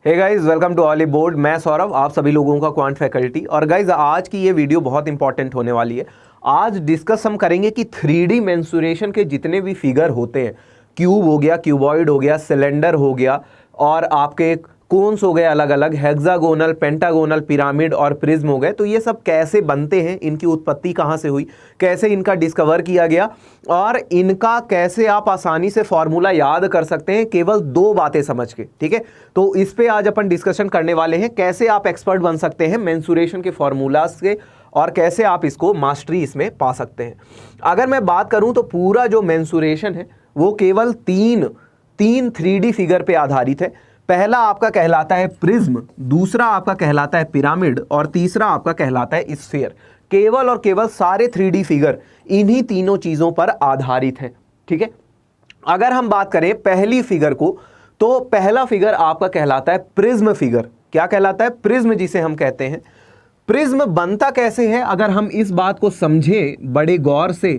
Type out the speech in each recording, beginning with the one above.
Hey guys, welcome to olly board. मैं सौरभ, आप सभी लोगों का क्वांट फैकल्टी। और गाइस, आज की ये वीडियो बहुत इंपॉर्टेंट होने वाली है। आज डिस्कस हम करेंगे कि 3D मेंसुरेशन के जितने भी फिगर होते हैं, क्यूब हो गया, क्यूबॉइड हो गया, सिलेंडर हो गया, और आपके कोन्स हो गए अलग अलग, हेक्सागोनल, पेंटागोनल, पिरामिड और प्रिज्म हो गए, तो ये सब कैसे बनते हैं, इनकी उत्पत्ति कहाँ से हुई, कैसे इनका डिस्कवर किया गया, और इनका कैसे आप आसानी से फॉर्मूला याद कर सकते हैं केवल दो बातें समझ के। ठीक है, तो इस पे आज अपन डिस्कशन करने वाले हैं, कैसे आप एक्सपर्ट बन सकते हैं मेंसुरेशन के फॉर्मूलाज से, और कैसे आप इसको मास्टरी इसमें पा सकते हैं। अगर मैं बात करूं तो पूरा जो मेंसुरेशन है वो केवल तीन 3D फिगर पे आधारित है। पहला आपका कहलाता है प्रिज्म, दूसरा आपका कहलाता है पिरामिड, और तीसरा आपका कहलाता है स्फीयर। केवल और केवल सारे 3D फिगर इन्हीं तीनों चीजों पर आधारित है। ठीक है, अगर हम बात करें पहली फिगर को, तो पहला फिगर आपका कहलाता है प्रिज्म फिगर। क्या कहलाता है? प्रिज्म, जिसे हम कहते हैं। प्रिज्म बनता कैसे है, अगर हम इस बात को समझें बड़े गौर से,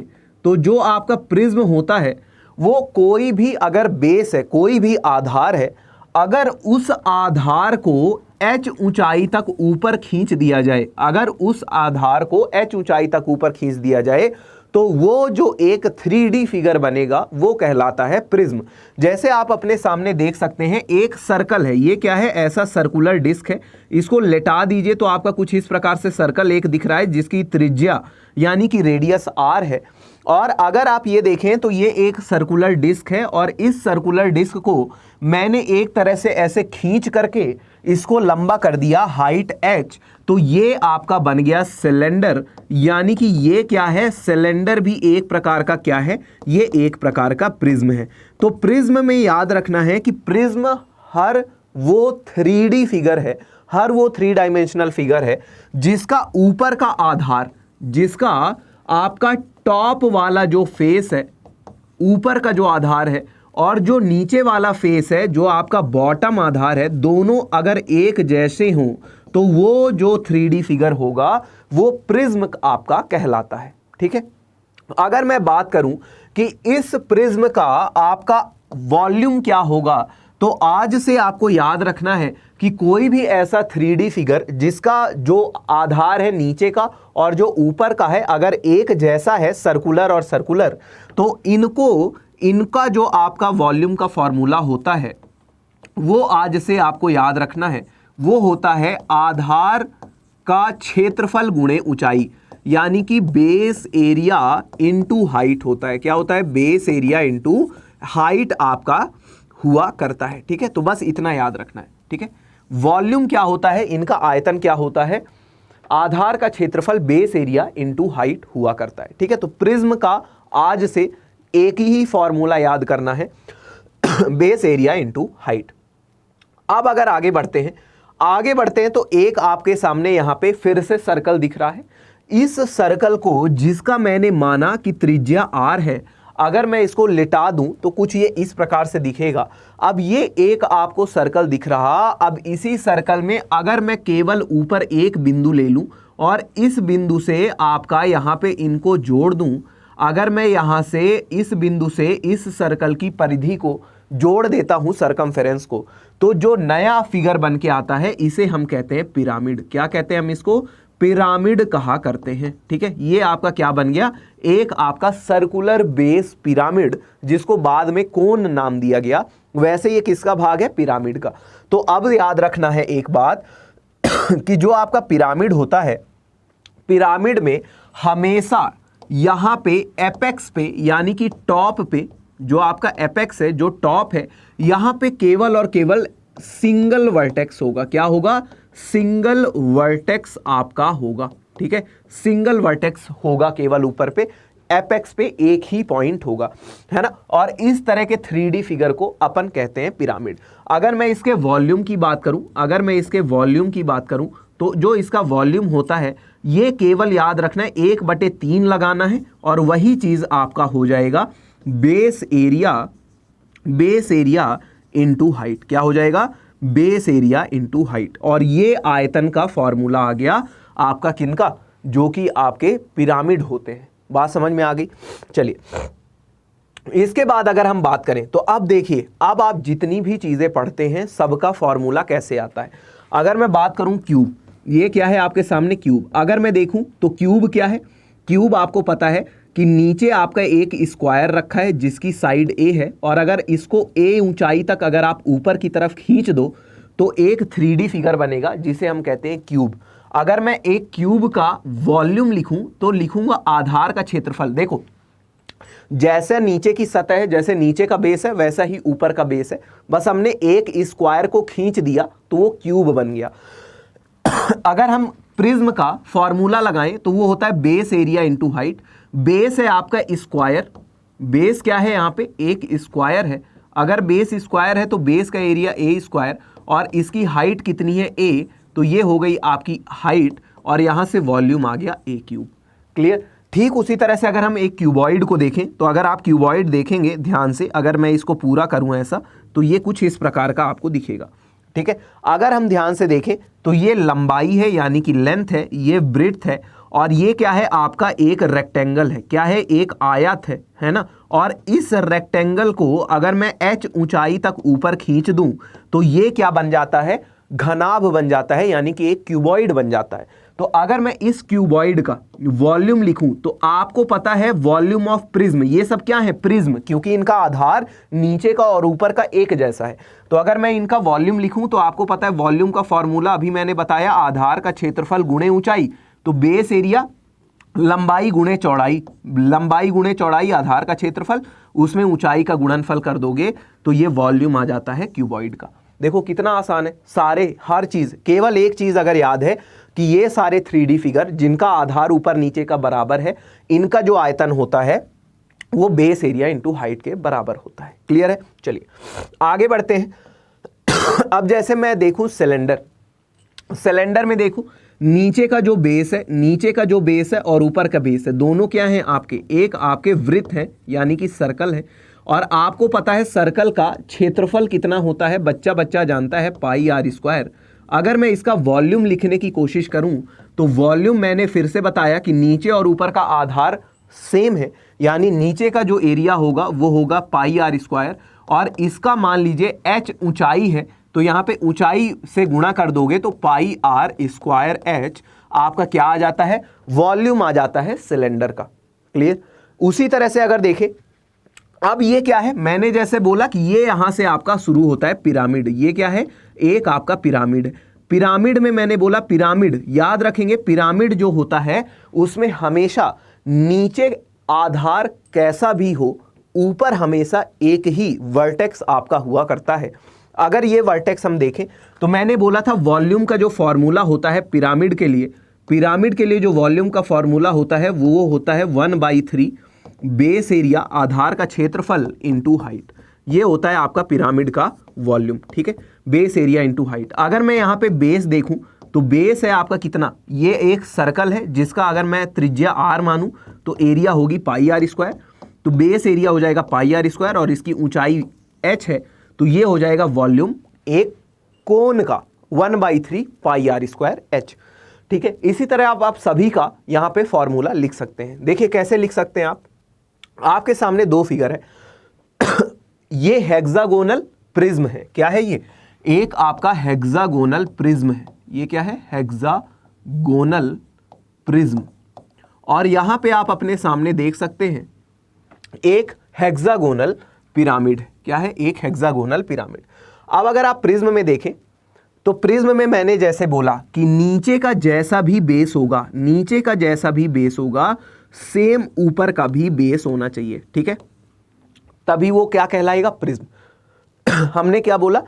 तो जो आपका प्रिज्म होता है वो कोई भी अगर बेस है, कोई भी आधार है, अगर उस आधार को h ऊंचाई तक ऊपर खींच दिया जाए, अगर उस आधार को h ऊंचाई तक ऊपर खींच दिया जाए, तो वो जो एक 3D फिगर बनेगा वो कहलाता है प्रिज्म। जैसे आप अपने सामने देख सकते हैं, एक सर्कल है। ये क्या है? ऐसा सर्कुलर डिस्क है। इसको लेटा दीजिए तो आपका कुछ इस प्रकार से सर्कल एक दिख रहा है, जिसकी त्रिज्या यानी कि रेडियस r है। और अगर आप ये देखें तो ये एक सर्कुलर डिस्क है, और इस सर्कुलर डिस्क को मैंने एक तरह से ऐसे खींच करके इसको लंबा कर दिया, हाइट h। तो ये आपका बन गया सिलेंडर, यानी कि ये क्या है? सिलेंडर भी एक प्रकार का क्या है? ये एक प्रकार का प्रिज्म है। तो प्रिज्म में याद रखना है कि प्रिज्म हर वो 3D फिगर है, हर वो 3 डायमेंशनल फिगर है जिसका ऊपर का आधार, जिसका आपका टॉप वाला जो फेस है, ऊपर का जो आधार है, और जो नीचे वाला फेस है, जो आपका बॉटम आधार है, दोनों अगर एक जैसे हों तो वो जो 3D फिगर होगा वो प्रिज्म आपका कहलाता है। ठीक है, अगर मैं बात करूं कि इस प्रिज्म का आपका वॉल्यूम क्या होगा, तो आज से आपको याद रखना है कि कोई भी ऐसा 3D फिगर जिसका जो आधार है नीचे का और जो ऊपर का है, अगर एक जैसा है, सर्कुलर और सर्कुलर, तो इनका जो आपका वॉल्यूम का फॉर्मूला होता है वो आज से आपको याद रखना है। वो होता है आधार का क्षेत्रफल गुणे ऊंचाई, यानी कि बेस एरिया इनटू हाइट होता है। क्या होता है? बेस एरिया इनटू हाइट आपका हुआ करता है। ठीक है, तो बस इतना याद रखना है। ठीक है, वॉल्यूम क्या होता है, इनका आयतन क्या होता है, आधार का क्षेत्रफल बेस एरिया इनटू हाइट हुआ करता है। ठीक है, तो प्रिज्म का आज से एक ही फॉर्मूला याद करना है, बेस एरिया इनटू हाइट। अब अगर आगे बढ़ते हैं तो एक आपके सामने यहां पे फिर से सर्कल दिख रहा है। इस सर्कल को, जिसका मैंने माना कि त्रिज्या r है, अगर मैं इसको लिटा दूं तो कुछ ये इस प्रकार से दिखेगा। अब ये एक आपको सर्कल दिख रहा, अब इसी सर्कल में अगर मैं केवल ऊपर एक बिंदु ले लूं और इस बिंदु से आपका यहां पे इनको जोड़ दूं, अगर मैं यहां से इस बिंदु से इस सर्कल की परिधि को जोड़ देता हूं, सरकमफेरेंस को, तो जो नया फिगर बन के आता है इसे हम कहते हैं पिरामिड। क्या कहते हैं हम इसको? पिरामिड कहा करते हैं। ठीक है, ये आपका क्या बन गया? एक आपका सर्कुलर बेस पिरामिड, जिसको बाद में कोन नाम दिया गया। वैसे ये किसका भाग है? पिरामिड का। तो अब याद रखना है एक बात कि जो आपका पिरामिड होता है, पिरामिड में हमेशा यहां पे एपेक्स पे, यानी कि टॉप पे, जो आपका एपेक्स है, जो टॉप है, यहां पे केवल और केवल सिंगल वर्टेक्स होगा। क्या होगा? सिंगल वर्टेक्स आपका होगा। ठीक है, सिंगल वर्टेक्स होगा केवल ऊपर पे, एपेक्स पे एक ही पॉइंट होगा, है ना। और इस तरह के 3D फिगर को अपन कहते हैं पिरामिड। अगर मैं इसके वॉल्यूम की बात करूं, तो जो इसका वॉल्यूम होता है, ये केवल याद रखना है 1/3 लगाना है, और वही चीज आपका हो जाएगा बेस एरिया इनटू हाइट। क्या हो जाएगा? Base area into height. और ये आयतन का फॉर्मूला आ गया आपका किनका? जो कि आपके पिरामिड होते हैं। बात समझ में आ गई? चलिए, इसके बाद अगर हम बात करें तो अब देखिए, अब आप जितनी भी चीजें पढ़ते हैं सबका फॉर्मूला कैसे आता है। अगर मैं बात करूं क्यूब, ये क्या है आपके सामने क्यूब। अगर मैं देखूं तो क्यूब क्या है, क्यूब आपको पता है कि नीचे आपका एक स्क्वायर रखा है जिसकी साइड ए है, और अगर इसको ए ऊंचाई तक अगर आप ऊपर की तरफ खींच दो तो एक 3D फिगर बनेगा जिसे हम कहते हैं क्यूब। अगर मैं एक क्यूब का वॉल्यूम लिखूं तो लिखूंगा आधार का क्षेत्रफल। देखो, जैसे नीचे की सतह है, जैसे नीचे का बेस है वैसा ही ऊपर का बेस है, बस हमने एक स्क्वायर को खींच दिया तो वो क्यूब बन गया। अगर हम प्रिज्म का फॉर्मूला लगाएं तो वो होता है base area into height. Base है आपका स्क्वायर, बेस क्या है यहाँ पे, एक स्क्वायर है। अगर बेस स्क्वायर है तो बेस का एरिया ए स्क्वायर, और इसकी हाइट कितनी है ए, तो ये हो गई आपकी हाइट, और यहां से वॉल्यूम आ गया ए क्यूब। क्लियर। ठीक उसी तरह से अगर हम एक क्यूबॉइड को देखें तो अगर आप क्यूबॉइड देखेंगे ध्यान से, अगर मैं इसको पूरा करूं ऐसा तो ये कुछ इस प्रकार का आपको दिखेगा। ठीक है, अगर हम ध्यान से देखें तो ये लंबाई है यानी कि लेंथ है, ये ब्रेड्थ है, और ये क्या है आपका एक रेक्टेंगल है, क्या है, एक आयत है ना। और इस रेक्टेंगल को अगर मैं h ऊंचाई तक ऊपर खींच दूं तो ये क्या बन जाता है, घनाभ बन जाता है, यानी कि एक क्यूबॉइड बन जाता है। तो अगर मैं इस क्यूबॉइड का वॉल्यूम लिखूं तो आपको पता है वॉल्यूम ऑफ प्रिज्म, ये सब क्या है, प्रिज्म, क्योंकि इनका आधार नीचे का और ऊपर का एक जैसा है। तो अगर मैं इनका वॉल्यूम लिखूं तो आपको पता है वॉल्यूम का फॉर्मूला अभी मैंने बताया, आधार का क्षेत्रफल गुणे ऊंचाई। तो बेस एरिया लंबाई गुणे चौड़ाई, लंबाई गुणे चौड़ाई आधार का क्षेत्रफल, उसमें ऊंचाई का गुणनफल कर दोगे तो ये वॉल्यूम आ जाता है क्यूबॉइड का। देखो कितना आसान है, सारे हर चीज, केवल एक चीज अगर याद है कि ये सारे 3D फिगर जिनका आधार ऊपर नीचे का बराबर है, इनका जो आयतन होता है वो बेस एरिया इंटू हाइट के बराबर होता है। क्लियर है। चलिए आगे बढ़ते हैं। अब जैसे मैं देखूं सिलेंडर, सिलेंडर में देखूं नीचे का जो बेस है, नीचे का जो बेस है और ऊपर का बेस है, दोनों क्या हैं आपके, एक आपके वृत्त है यानी कि सर्कल है, और आपको पता है सर्कल का क्षेत्रफल कितना होता है, बच्चा बच्चा जानता है पाई आर स्क्वायर। अगर मैं इसका वॉल्यूम लिखने की कोशिश करूं तो वॉल्यूम मैंने फिर से बताया कि नीचे और ऊपर का आधार सेम है, यानी नीचे का जो एरिया होगा वो होगा पाई आर स्क्वायर, और इसका मान लीजिए h ऊंचाई है तो यहाँ पे ऊंचाई से गुणा कर दोगे तो पाई आर स्क्वायर h आपका क्या आ जाता है, वॉल्यूम आ जाता है सिलेंडर का। क्लियर। उसी तरह से अगर देखें, अब ये क्या है, मैंने जैसे बोला कि ये यहां से आपका शुरू होता है पिरामिड, ये क्या है, एक आपका पिरामिड है। पिरामिड में मैंने बोला, पिरामिड याद रखेंगे, पिरामिड जो होता है उसमें हमेशा नीचे आधार कैसा भी हो, ऊपर हमेशा एक ही वर्टेक्स आपका हुआ करता है। अगर ये वर्टेक्स हम देखें तो मैंने बोला था वॉल्यूम का जो फॉर्मूला होता है पिरामिड के लिए, पिरामिड के लिए जो वॉल्यूम का फॉर्मूला होता है वो होता है 1/3 बेस एरिया आधार का क्षेत्रफल इंटू हाइट। ये होता है आपका पिरामिड का वॉल्यूम। ठीक है, बेस एरिया इंटू हाइट। अगर मैं यहाँ पे बेस देखूं तो बेस है आपका कितना, ये एक सर्कल है जिसका अगर मैं त्रिज्या r मानूं तो एरिया होगी पाई आर स्क्वायर, तो बेस एरिया हो जाएगा पाई आर स्क्वायर, और इसकी ऊंचाई h है तो ये हो जाएगा वॉल्यूम एक कोण का 1/3 पाई आर स्क्वायर h। ठीक है, इसी तरह आप सभी का यहाँ पे फॉर्मूला लिख सकते हैं। देखिए कैसे लिख सकते हैं आप, आपके सामने दो फिगर है। ये हेक्सागोनल प्रिज्म है, क्या है ये, एक आपका हेक्सागोनल प्रिज्म है, ये क्या है, हेक्सागोनल प्रिज्म। और यहां पे आप अपने सामने देख सकते हैं एक हेक्सागोनल पिरामिड, क्या है, एक हेक्सागोनल पिरामिड। अब अगर आप प्रिज्म में देखें तो प्रिज्म में मैंने जैसे बोला कि नीचे का जैसा भी बेस होगा, नीचे का जैसा भी बेस होगा सेम ऊपर का भी बेस होना चाहिए। ठीक है, तभी वो क्या कहलाएगा, प्रिज्म। हमने क्या बोला,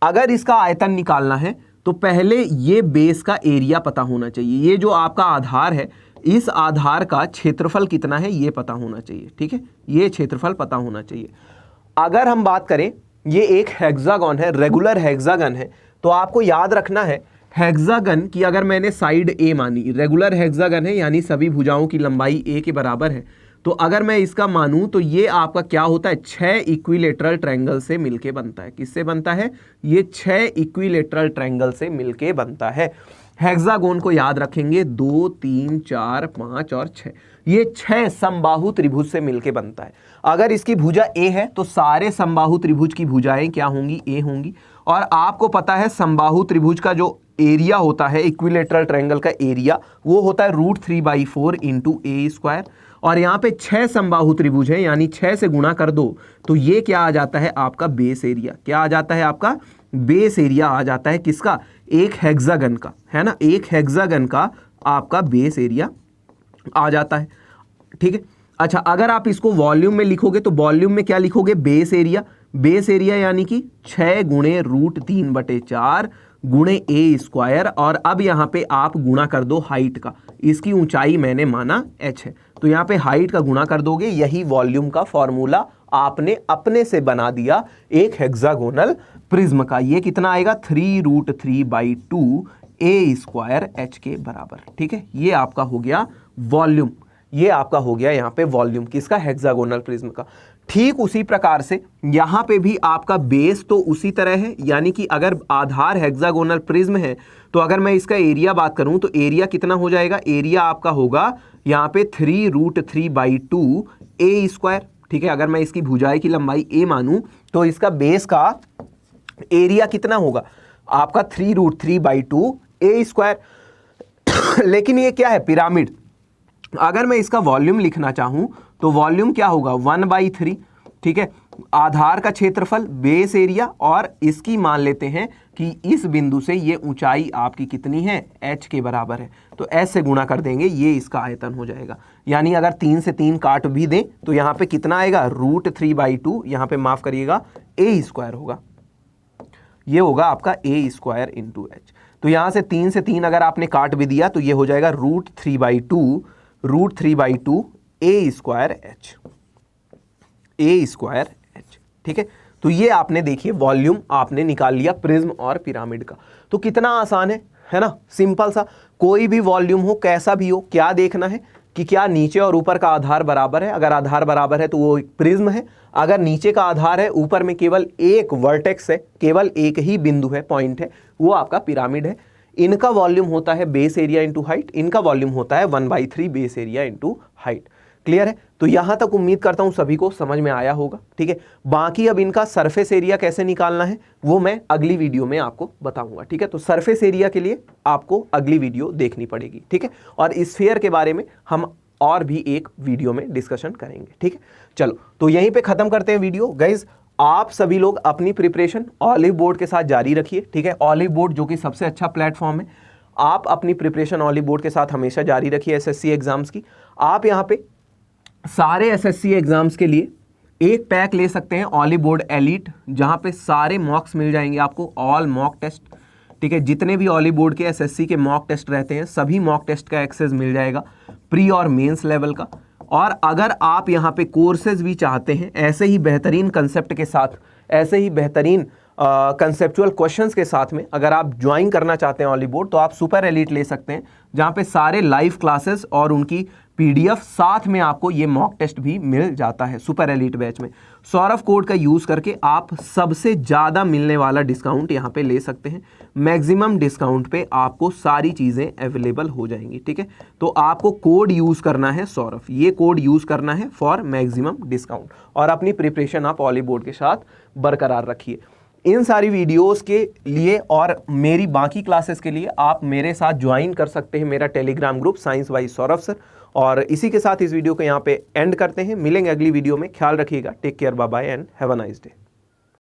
अगर इसका आयतन निकालना है तो पहले ये बेस का एरिया पता होना चाहिए, ये जो आपका आधार है इस आधार का क्षेत्रफल कितना है ये पता होना चाहिए। ठीक है, ये क्षेत्रफल पता होना चाहिए। अगर हम बात करें, ये एक हेक्सागन है, रेगुलर हेक्सागन है, तो आपको याद रखना है हेक्सागन की अगर मैंने साइड ए मानी, रेगुलर हेक्सागन है यानी सभी भुजाओं की लंबाई ए के बराबर है, तो अगर मैं इसका मानूं तो ये आपका क्या होता है, 6 इक्विलेटरल ट्रायंगल से मिलके बनता है। किससे बनता है, ये 6 इक्विलेटरल ट्रायंगल से मिलके बनता है। हेक्सागोन को याद रखेंगे 2, 3, 4, 5 और 6। ये 6 समबाहु त्रिभुज से मिलके बनता है। अगर इसकी भुजा ए है तो सारे समबाहु त्रिभुज की भुजाएं क्या होंगी, ए होंगी। और आपको पता है समबाहु त्रिभुज का जो एरिया होता है, इक्विलेटरल ट्रायंगल का एरिया, वो होता है √3/4 इंटू ए स्क्वायर। और यहाँ पे 6 समबाहु त्रिभुज है, यानी 6 से गुणा कर दो तो ये क्या आ जाता है आपका बेस एरिया। क्या आ जाता है आपका बेस एरिया आ जाता है किसका, एक हेक्सागन का, है ना, एक हेक्सागन का आपका बेस एरिया आ जाता है। ठीक है, अच्छा अगर आप इसको वॉल्यूम में लिखोगे तो वॉल्यूम में क्या लिखोगे, बेस एरिया। बेस एरिया यानी कि 6 गुणे √3/4 गुणे ए स्क्वायर। और अब यहां पे आप गुणा कर दो हाइट का, इसकी ऊंचाई मैंने माना h है, तो यहां पे हाइट का गुणा कर दोगे, यही वॉल्यूम का फॉर्मूला आपने अपने से बना दिया एक हेक्सागोनल प्रिज्म का। ये कितना आएगा, 3√3/2 ए स्क्वायर h के बराबर। ठीक है, ये आपका हो गया वॉल्यूम, ये आपका हो गया यहाँ पे वॉल्यूम किसका, हेक्सागोनल प्रिज्म का। ठीक उसी प्रकार से यहाँ पे भी आपका बेस तो उसी तरह है, यानी कि अगर आधार हेक्सागोनल प्रिज्म है तो अगर मैं इसका एरिया बात करूं तो एरिया कितना हो जाएगा, एरिया आपका होगा यहाँ पे 3√3/2 ए स्क्वायर। ठीक है, अगर मैं इसकी भुजाएं की लंबाई ए मानूं तो इसका बेस का एरिया कितना होगा आपका 3√3/2 ए स्क्वायर। लेकिन ये क्या है, पिरामिड। अगर मैं इसका वॉल्यूम लिखना चाहूं तो वॉल्यूम क्या होगा, 1/3। ठीक है, आधार का क्षेत्रफल, बेस एरिया, और इसकी मान लेते हैं कि इस बिंदु से ये ऊंचाई आपकी कितनी है, h के बराबर है, तो h से गुणा कर देंगे, ये इसका आयतन हो जाएगा। यानी अगर 3 से 3 काट भी दें तो यहाँ पे कितना आएगा, √3/2, यहाँ पे माफ करिएगा ए स्क्वायर होगा, ये होगा आपका ए स्क्वायर इंटू एच। तो यहाँ से 3 से 3 अगर आपने काट भी दिया तो ये हो जाएगा √3/2 ए स्क्वायर एच, ए स्क्वायर एच। ठीक है, तो ये आपने देखिए वॉल्यूम आपने निकाल लिया प्रिज्म और पिरामिड का। तो कितना आसान है ना, सिंपल सा। कोई भी वॉल्यूम हो, कैसा भी हो, क्या देखना है कि क्या नीचे और ऊपर का आधार बराबर है। अगर आधार बराबर है तो वो प्रिज्म है। अगर नीचे का आधार है, ऊपर में केवल एक वर्टेक्स है, केवल एक ही बिंदु है, पॉइंट है, वो आपका पिरामिड है। इनका वॉल्यूम होता है बेस एरिया इंटू हाइट, इनका वॉल्यूम होता है 1/3 base area into height. Clear है, तो यहां तक उम्मीद करता हूं सभी को समझ में आया होगा। ठीक है, बाकी अब इनका सरफेस एरिया कैसे निकालना है वो मैं अगली वीडियो में आपको बताऊंगा। ठीक है, तो सरफेस एरिया के लिए आपको अगली वीडियो देखनी पड़ेगी। ठीक है, और स्फीयर के बारे में हम और भी एक वीडियो में डिस्कशन करेंगे। ठीक है, चलो तो यहीं पे खत्म करते हैं वीडियो। गाइज आप सभी लोग अपनी प्रिपरेशन ऑलिव बोर्ड के साथ जारी रखिए। ठीक है, ऑलिव बोर्ड जो कि सबसे अच्छा प्लेटफॉर्म है, आप अपनी प्रिपरेशन ऑलिव बोर्ड के साथ हमेशा जारी रखिए एसएससी एग्जाम्स की। आप यहाँ पे सारे एसएससी एग्जाम्स के लिए एक पैक ले सकते हैं ऑलिव बोर्ड एलीट, जहाँ पे सारे मॉक्स मिल जाएंगे आपको, ऑल मॉक टेस्ट। ठीक है, जितने भी ऑलिव बोर्ड के एसएससी के मॉक टेस्ट रहते हैं सभी मॉक टेस्ट का एक्सेस मिल जाएगा, प्री और मेंस लेवल का। और अगर आप यहाँ पे कोर्सेज भी चाहते हैं ऐसे ही बेहतरीन कंसेप्ट के साथ, ऐसे ही बेहतरीन कंसेप्चुअल क्वेश्चंस के साथ में अगर आप ज्वाइन करना चाहते हैं ऑलिव बोर्ड, तो आप सुपर एलीट ले सकते हैं, जहाँ पे सारे लाइव क्लासेस और उनकी पीडीएफ साथ में आपको ये मॉक टेस्ट भी मिल जाता है सुपर एलीट बैच में। सौरभ कोड का यूज़ करके आप सबसे ज़्यादा मिलने वाला डिस्काउंट यहाँ पे ले सकते हैं। मैक्सिमम डिस्काउंट पे आपको सारी चीज़ें अवेलेबल हो जाएंगी। ठीक है, तो आपको कोड यूज़ करना है सौरभ, ये कोड यूज़ करना है फॉर मैक्सिमम डिस्काउंट, और अपनी प्रिपरेशन आप ऑलिव बोर्ड के साथ बरकरार रखिए। इन सारी वीडियोस के लिए और मेरी बाकी क्लासेस के लिए आप मेरे साथ ज्वाइन कर सकते हैं मेरा Telegram group science by Saurabh sir. और इसी के साथ इस वीडियो को यहाँ पे एंड करते हैं, मिलेंगे अगली वीडियो में। ख्याल रखिएगा, take care, bye bye and have a nice day.